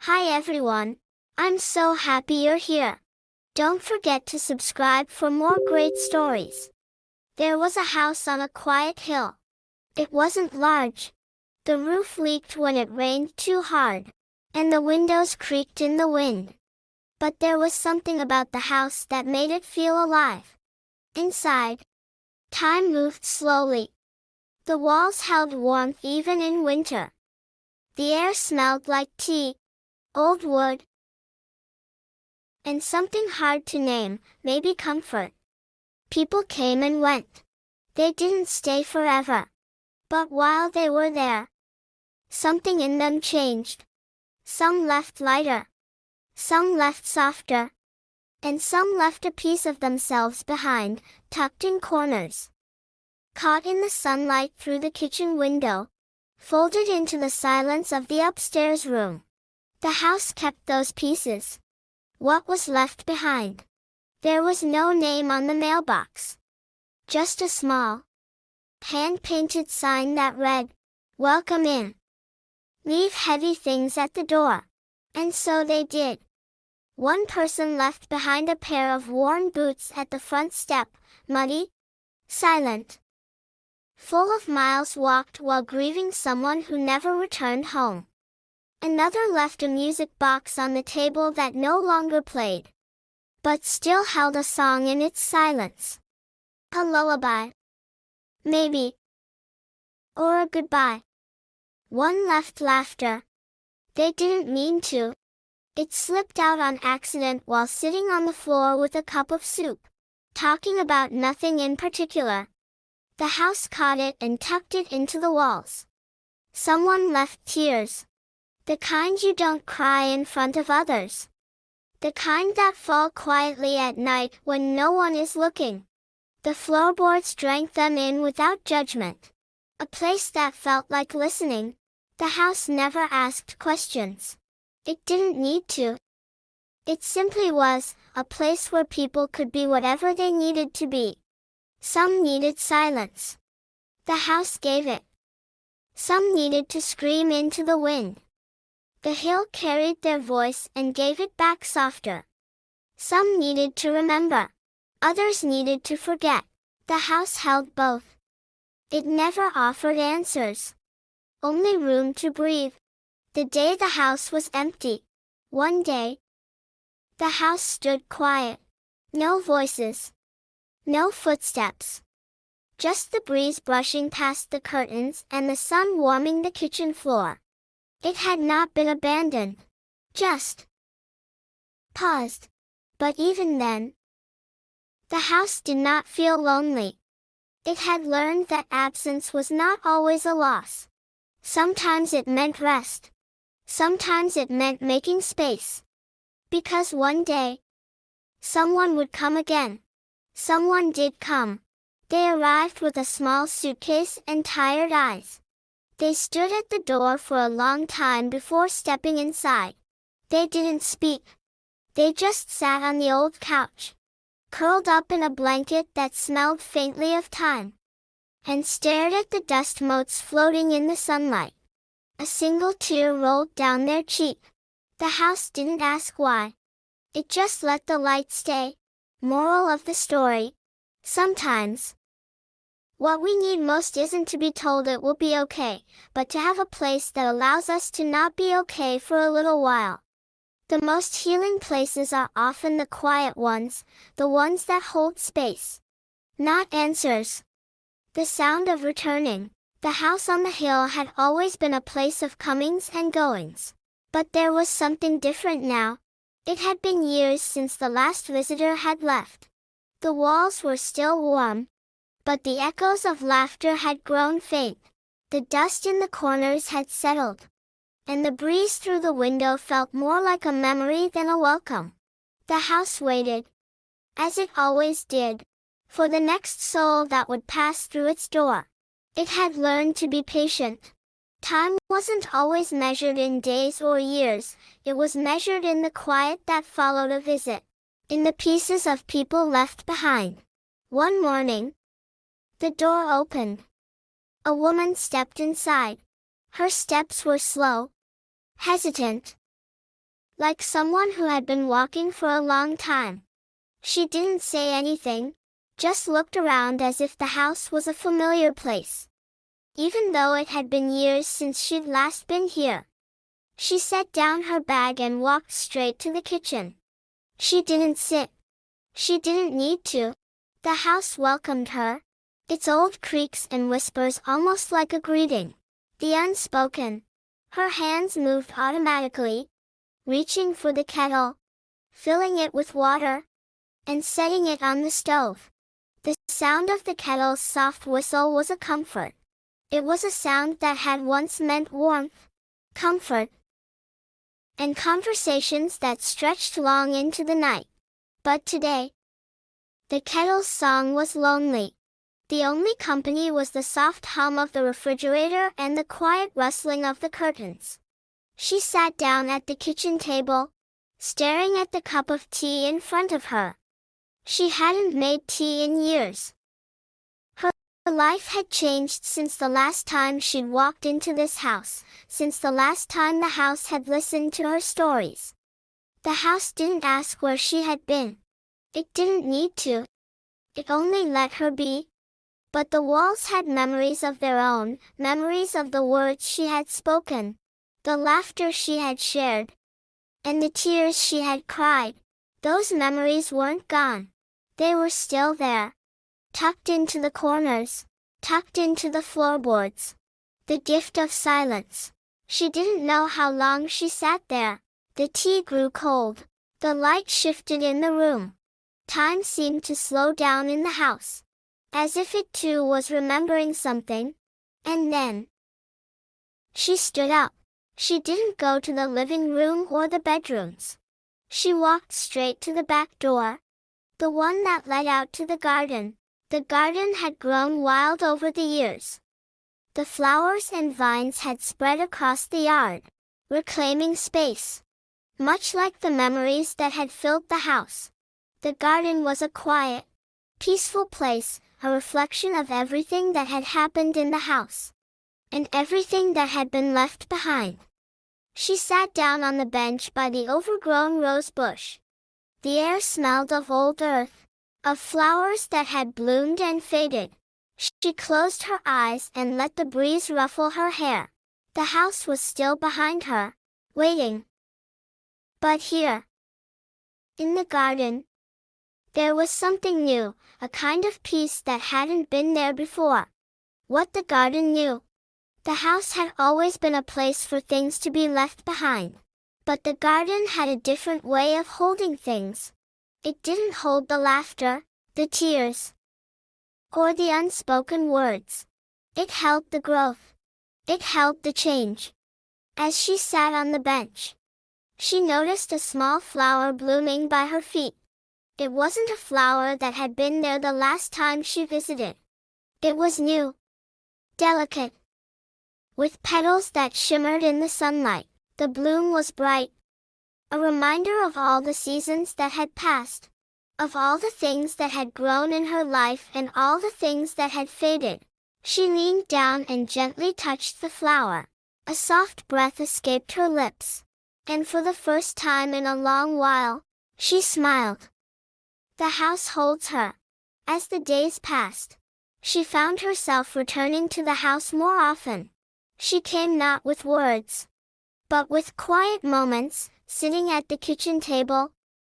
Hi everyone. I'm so happy you're here. Don't forget to subscribe for more great stories. There was a house on a quiet hill. It wasn't large. The roof leaked when it rained too hard, and the windows creaked in the wind. But there was something about the house that made it feel alive. Inside, time moved slowly. The walls held warmth even in winter. The air smelled like tea, old wood, and something hard to name, maybe comfort. People came and went. They didn't stay forever. But while they were there, something in them changed. Some left lighter. Some left softer. And some left a piece of themselves behind, tucked in corners. Caught in the sunlight through the kitchen window, folded into the silence of the upstairs room. The house kept those pieces. What was left behind? There was no name on the mailbox. Just a small, hand-painted sign that read, "Welcome in. Leave heavy things at the door." And so they did. One person left behind a pair of worn boots at the front step, muddy, silent, full of miles walked while grieving someone who never returned home. Another left a music box on the table that no longer played, but still held a song in its silence. A lullaby. Maybe. Or a goodbye. One left laughter. They didn't mean to. It slipped out on accident while sitting on the floor with a cup of soup, talking about nothing in particular. The house caught it and tucked it into the walls. Someone left tears. The kind you don't cry in front of others. The kind that fall quietly at night when no one is looking. The floorboards drank them in without judgment. A place that felt like listening. The house never asked questions. It didn't need to. It simply was, a place where people could be whatever they needed to be. Some needed silence. The house gave it. Some needed to scream into the wind. The hill carried their voice and gave it back softer. Some needed to remember. Others needed to forget. The house held both. It never offered answers. Only room to breathe. The day the house was empty. One day, the house stood quiet. No voices. No footsteps. Just the breeze brushing past the curtains and the sun warming the kitchen floor. It had not been abandoned. Just paused. But even then, the house did not feel lonely. It had learned that absence was not always a loss. Sometimes it meant rest. Sometimes it meant making space. Because one day, someone would come again. Someone did come. They arrived with a small suitcase and tired eyes. They stood at the door for a long time before stepping inside. They didn't speak. They just sat on the old couch, curled up in a blanket that smelled faintly of time, and stared at the dust motes floating in the sunlight. A single tear rolled down their cheek. The house didn't ask why. It just let the light stay. Moral of the story: sometimes, what we need most isn't to be told it will be okay, but to have a place that allows us to not be okay for a little while. The most healing places are often the quiet ones, the ones that hold space. Not answers. The sound of returning. The house on the hill had always been a place of comings and goings. But there was something different now. It had been years since the last visitor had left. The walls were still warm, but the echoes of laughter had grown faint. The dust in the corners had settled, and the breeze through the window felt more like a memory than a welcome. The house waited, as it always did, for the next soul that would pass through its door. It had learned to be patient. Time wasn't always measured in days or years, it was measured in the quiet that followed a visit, in the pieces of people left behind. One morning, the door opened. A woman stepped inside. Her steps were slow, hesitant, like someone who had been walking for a long time. She didn't say anything, just looked around as if the house was a familiar place, even though it had been years since she'd last been here. She set down her bag and walked straight to the kitchen. She didn't sit. She didn't need to. The house welcomed her, its old creaks and whispers almost like a greeting. The unspoken. Her hands moved automatically, reaching for the kettle, filling it with water, and setting it on the stove. The sound of the kettle's soft whistle was a comfort. It was a sound that had once meant warmth, comfort, and conversations that stretched long into the night. But today, the kettle's song was lonely. The only company was the soft hum of the refrigerator and the quiet rustling of the curtains. She sat down at the kitchen table, staring at the cup of tea in front of her. She hadn't made tea in years. Her life had changed since the last time she'd walked into this house, since the last time the house had listened to her stories. The house didn't ask where she had been. It didn't need to. It only let her be. But the walls had memories of their own, memories of the words she had spoken, the laughter she had shared, and the tears she had cried. Those memories weren't gone. They were still there, tucked into the corners, tucked into the floorboards. The gift of silence. She didn't know how long she sat there. The tea grew cold. The light shifted in the room. Time seemed to slow down in the house, as if it too was remembering something. And then she stood up. She didn't go to the living room or the bedrooms. She walked straight to the back door, the one that led out to the garden. The garden had grown wild over the years. The flowers and vines had spread across the yard, reclaiming space, much like the memories that had filled the house. The garden was a quiet, peaceful place, a reflection of everything that had happened in the house, and everything that had been left behind. She sat down on the bench by the overgrown rose bush. The air smelled of old earth, of flowers that had bloomed and faded. She closed her eyes and let the breeze ruffle her hair. The house was still behind her, waiting. But here, in the garden, there was something new, a kind of peace that hadn't been there before. What the garden knew. The house had always been a place for things to be left behind. But the garden had a different way of holding things. It didn't hold the laughter, the tears, or the unspoken words. It held the growth. It held the change. As she sat on the bench, she noticed a small flower blooming by her feet. It wasn't a flower that had been there the last time she visited. It was new, delicate, with petals that shimmered in the sunlight. The bloom was bright, a reminder of all the seasons that had passed, of all the things that had grown in her life and all the things that had faded. She leaned down and gently touched the flower. A soft breath escaped her lips, and for the first time in a long while, she smiled. The house holds her. As the days passed, she found herself returning to the house more often. She came not with words, but with quiet moments, sitting at the kitchen table,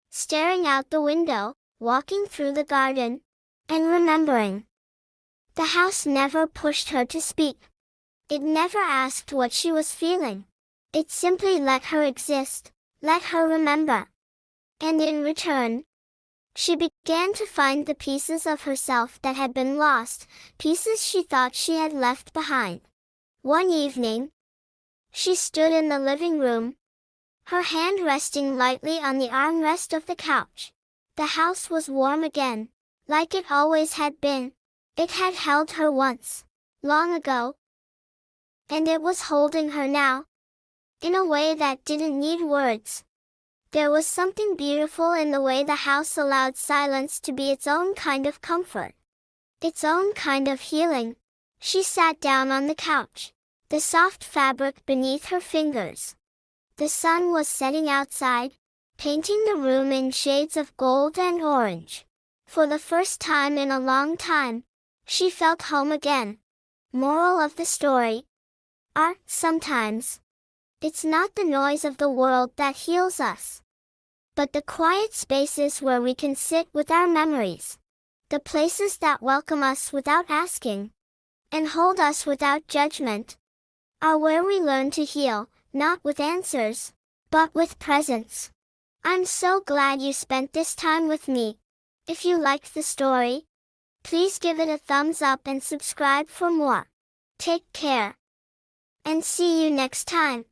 staring out the window, walking through the garden, and remembering. The house never pushed her to speak. It never asked what she was feeling. It simply let her exist, let her remember. And in return, she began to find the pieces of herself that had been lost, pieces she thought she had left behind. One evening, she stood in the living room, her hand resting lightly on the armrest of the couch. The house was warm again, like it always had been. It had held her once, long ago, and it was holding her now, in a way that didn't need words. There was something beautiful in the way the house allowed silence to be its own kind of comfort, its own kind of healing. She sat down on the couch, the soft fabric beneath her fingers, The sun was setting outside, painting the room in shades of gold and orange. For the first time in a long time, she felt home again. Moral of the story. Sometimes, it's not the noise of the world that heals us, but the quiet spaces where we can sit with our memories. The places that welcome us without asking, and hold us without judgment, are where we learn to heal, not with answers, but with presence. I'm so glad you spent this time with me. If you liked the story, please give it a thumbs up and subscribe for more. Take care, and see you next time.